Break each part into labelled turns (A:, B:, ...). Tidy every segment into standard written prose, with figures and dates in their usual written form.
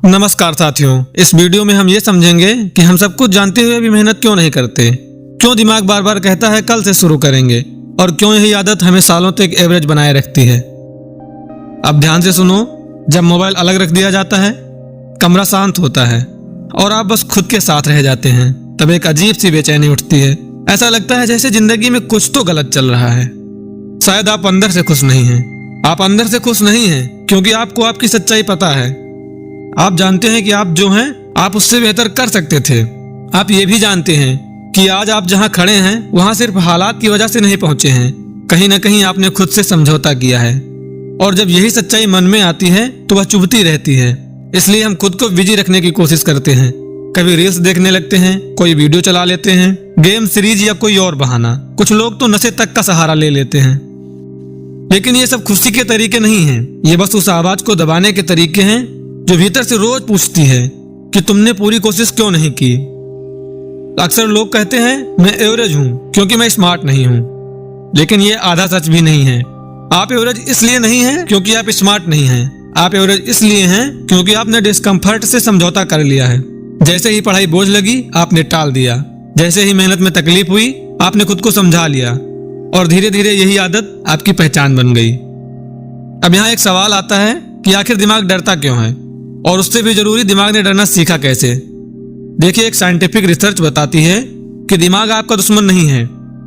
A: नमस्कार साथियों, इस वीडियो में हम ये समझेंगे कि हम सब कुछ जानते हुए भी मेहनत क्यों नहीं करते, क्यों दिमाग बार बार कहता है कल से शुरू करेंगे और क्यों यही आदत हमें सालों तक एवरेज बनाए रखती है। अब ध्यान से सुनो। जब मोबाइल अलग रख दिया जाता है, कमरा शांत होता है और आप बस खुद के साथ रह जाते हैं, तब एक अजीब सी बेचैनी उठती है। ऐसा लगता है जैसे जिंदगी में कुछ तो गलत चल रहा है। शायद आप अंदर से खुश नहीं हैं। आप अंदर से खुश नहीं हैं क्योंकि आपको आपकी सच्चाई पता है। आप जानते हैं कि आप जो हैं आप उससे बेहतर कर सकते थे। आप ये भी जानते हैं कि आज आप जहां खड़े हैं वहां सिर्फ हालात की वजह से नहीं पहुंचे हैं, कहीं ना कहीं आपने खुद से समझौता किया है। और जब यही सच्चाई मन में आती है तो वह चुभती रहती है। इसलिए हम खुद को बिजी रखने की कोशिश करते हैं। कभी रील्स देखने लगते हैं, कोई वीडियो चला लेते हैं, गेम सीरीज या कोई और बहाना। कुछ लोग तो नशे तक का सहारा ले लेते हैं। लेकिन ये सब खुशी के तरीके नहीं हैं। ये बस उस आवाज को दबाने के तरीके हैं जो भीतर से रोज पूछती है कि तुमने पूरी कोशिश क्यों नहीं की। अक्सर लोग कहते हैं मैं एवरेज हूं क्योंकि मैं स्मार्ट नहीं हूं, लेकिन ये आधा सच भी नहीं है। आप एवरेज इसलिए नहीं हैं क्योंकि आप स्मार्ट नहीं हैं। आप एवरेज इसलिए हैं क्योंकि आपने डिस्कम्फर्ट से समझौता कर लिया है। जैसे ही पढ़ाई बोझ लगी आपने टाल दिया, जैसे ही मेहनत में तकलीफ हुई आपने खुद को समझा लिया और धीरे धीरे यही आदत आपकी पहचान बन गई। अब यहाँ एक सवाल आता है कि आखिर दिमाग डरता क्यों है, और उससे भी जरूरी दिमाग ने डरना सीखा कैसे। देखिए, एक साइंटिफिक रिसर्च बताती है कि दिमाग आपका दुश्मन नहीं है,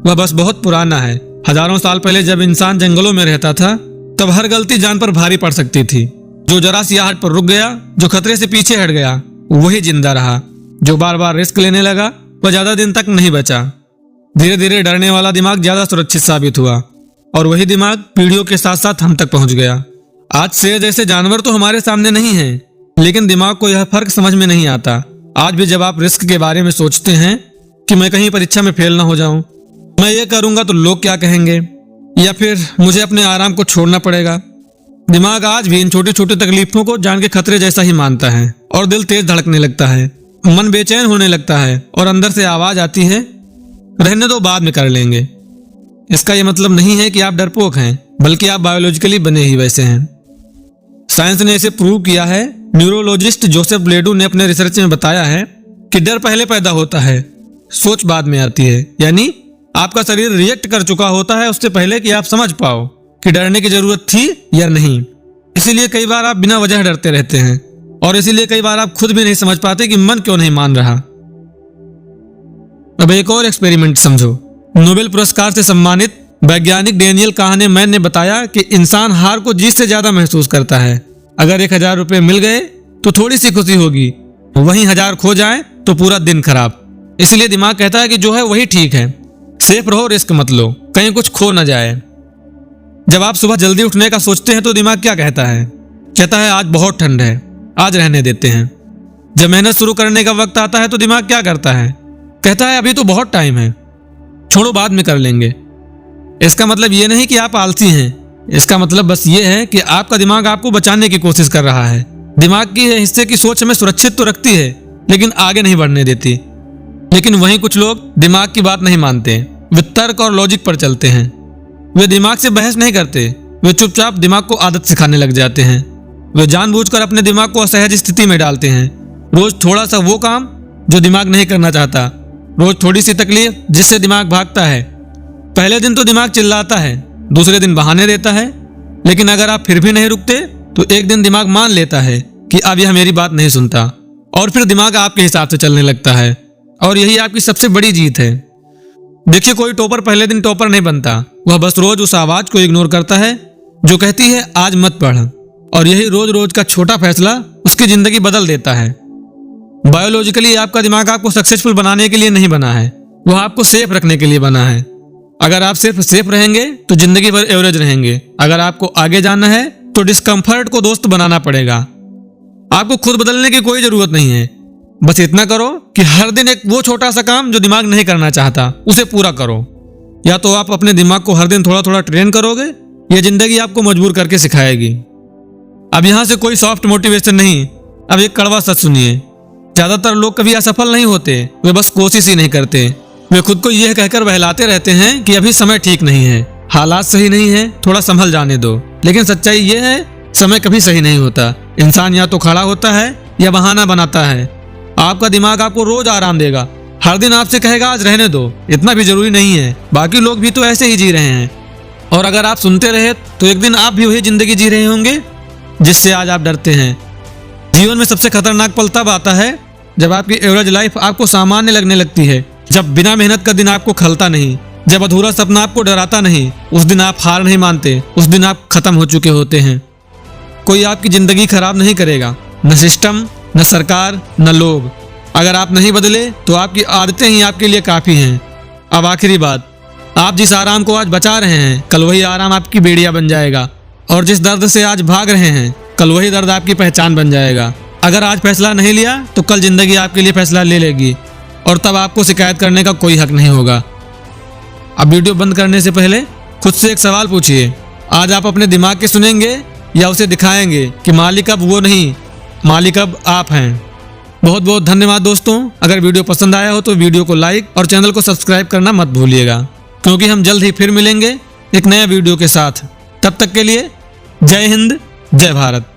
A: वह बस बहुत पुराना है। हजारों साल पहले जब इंसान जंगलों में रहता था तब हर गलती जान पर भारी पड़ सकती थी। जो जरा सी आहट पर रुक गया, जो खतरे से पीछे हट गया, वही जिंदा रहा। जो बार बार रिस्क लेने लगा वह ज्यादा दिन तक नहीं बचा। धीरे धीरे डरने वाला दिमाग ज्यादा सुरक्षित साबित हुआ और वही दिमाग पीढ़ियों के साथ साथ हम तक पहुंच गया। आज शेर जैसे जानवर तो हमारे सामने नहीं है, लेकिन दिमाग को यह फर्क समझ में नहीं आता। आज भी जब आप रिस्क के बारे में सोचते हैं कि मैं कहीं परीक्षा में फेल ना हो जाऊं, मैं ये करूंगा तो लोग क्या कहेंगे, या फिर मुझे अपने आराम को छोड़ना पड़ेगा, दिमाग आज भी इन छोटी छोटी तकलीफों को जान के खतरे जैसा ही मानता है और दिल तेज धड़कने लगता है, मन बेचैन होने लगता है और अंदर से आवाज आती है रहने दो, बाद में कर लेंगे। इसका यह मतलब नहीं है कि आप डरपोक हैं, बल्कि आप बायोलॉजिकली बने ही वैसे हैं। साइंस ने इसे प्रूव किया है। न्यूरोलॉजिस्ट जोसेफ लेडू ने अपने रिसर्च में बताया है कि डर पहले पैदा होता है, सोच बाद में आती है। यानी आपका शरीर रिएक्ट कर चुका होता है उससे पहले कि आप समझ पाओ कि डरने की जरूरत थी या नहीं। इसीलिए कई बार आप बिना वजह डरते रहते हैं और इसीलिए कई बार आप खुद भी नहीं समझ पाते कि मन क्यों नहीं मान रहा। अब एक और एक्सपेरिमेंट समझो। नोबेल पुरस्कार से सम्मानित वैज्ञानिक डेनियल काहनेमैन ने बताया कि इंसान हार को जीत से ज्यादा महसूस करता है। अगर 1000 रुपए मिल गए तो थोड़ी सी खुशी होगी, वहीं 1000 खो जाए तो पूरा दिन खराब। इसलिए दिमाग कहता है कि जो है वही ठीक है, सेफ रहो, रिस्क मत लो, कहीं कुछ खो ना जाए। जब आप सुबह जल्दी उठने का सोचते हैं तो दिमाग क्या कहता है? कहता है आज बहुत ठंड है, आज रहने देते हैं। जब मेहनत शुरू करने का वक्त आता है तो दिमाग क्या करता है? कहता है अभी तो बहुत टाइम है, छोड़ो बाद में कर लेंगे। इसका मतलब ये नहीं कि आप आलसी हैं, इसका मतलब बस ये है कि आपका दिमाग आपको बचाने की कोशिश कर रहा है। दिमाग की हिस्से की सोच हमें सुरक्षित तो रखती है लेकिन आगे नहीं बढ़ने देती। लेकिन वहीं कुछ लोग दिमाग की बात नहीं मानते, वे तर्क और लॉजिक पर चलते हैं। वे दिमाग से बहस नहीं करते, वे चुपचाप दिमाग को आदत सिखाने लग जाते हैं। वे जानबूझकर अपने दिमाग को असहज स्थिति में डालते हैं। रोज थोड़ा सा वो काम जो दिमाग नहीं करना चाहता, रोज थोड़ी सी तकलीफ जिससे दिमाग भागता है। पहले दिन तो दिमाग चिल्लाता है, दूसरे दिन बहाने देता है, लेकिन अगर आप फिर भी नहीं रुकते तो एक दिन दिमाग मान लेता है कि अब यह मेरी बात नहीं सुनता और फिर दिमाग आपके हिसाब से चलने लगता है। और यही आपकी सबसे बड़ी जीत है। देखिए, कोई टॉपर पहले दिन टॉपर नहीं बनता, वह बस रोज उस आवाज को इग्नोर करता है जो कहती है आज मत पढ़, और यही रोज रोज का छोटा फैसला उसकी जिंदगी बदल देता है। बायोलॉजिकली आपका दिमाग आपको सक्सेसफुल बनाने के लिए नहीं बना है, वह आपको सेफ रखने के लिए बना है। अगर आप सिर्फ सेफ रहेंगे तो जिंदगी भर एवरेज रहेंगे। अगर आपको आगे जाना है तो डिस्कम्फर्ट को दोस्त बनाना पड़ेगा। आपको खुद बदलने की कोई जरूरत नहीं है, बस इतना करो कि हर दिन एक वो छोटा सा काम जो दिमाग नहीं करना चाहता उसे पूरा करो। या तो आप अपने दिमाग को हर दिन थोड़ा थोड़ा ट्रेन करोगे या जिंदगी आपको मजबूर करके सिखाएगी। अब यहां से कोई सॉफ्ट मोटिवेशन नहीं, अब एक कड़वा सच सुनिए। ज्यादातर लोग कभी असफल नहीं होते, वे बस कोशिश ही नहीं करते। वे खुद को यह कहकर बहलाते रहते हैं कि अभी समय ठीक नहीं है, हालात सही नहीं है, थोड़ा संभल जाने दो। लेकिन सच्चाई यह है समय कभी सही नहीं होता। इंसान या तो खड़ा होता है या बहाना बनाता है। आपका दिमाग आपको रोज आराम देगा, हर दिन आपसे कहेगा आज रहने दो, इतना भी जरूरी नहीं है, बाकी लोग भी तो ऐसे ही जी रहे हैं। और अगर आप सुनते रहे तो एक दिन आप भी वही जिंदगी जी रहे होंगे जिससे आज आप डरते हैं। जीवन में सबसे खतरनाक पल तब आता है जब आपकी एवरेज लाइफ आपको सामान्य लगने लगती है, जब बिना मेहनत का दिन आपको खलता नहीं, जब अधूरा सपना आपको डराता नहीं। उस दिन आप हार नहीं मानते, उस दिन आप खत्म हो चुके होते हैं। कोई आपकी जिंदगी खराब नहीं करेगा, न सिस्टम, न सरकार, न लोग। अगर आप नहीं बदले तो आपकी आदतें ही आपके लिए काफी हैं। अब आखिरी बात, आप जिस आराम को आज बचा रहे हैं कल वही आराम आपकी बेड़िया बन जाएगा, और जिस दर्द से आज भाग रहे हैं कल वही दर्द आपकी पहचान बन जाएगा। अगर आज फैसला नहीं लिया तो कल जिंदगी आपके लिए फैसला ले लेगी, और तब आपको शिकायत करने का कोई हक नहीं होगा। अब वीडियो बंद करने से पहले खुद से एक सवाल पूछिए, आज आप अपने दिमाग के सुनेंगे या उसे दिखाएंगे कि मालिक अब वो नहीं, मालिक अब आप हैं। बहुत बहुत धन्यवाद दोस्तों। अगर वीडियो पसंद आया हो तो वीडियो को लाइक और चैनल को सब्सक्राइब करना मत भूलिएगा, क्योंकि हम जल्द ही फिर मिलेंगे एक नया वीडियो के साथ। तब तक के लिए जय हिंद, जय भारत।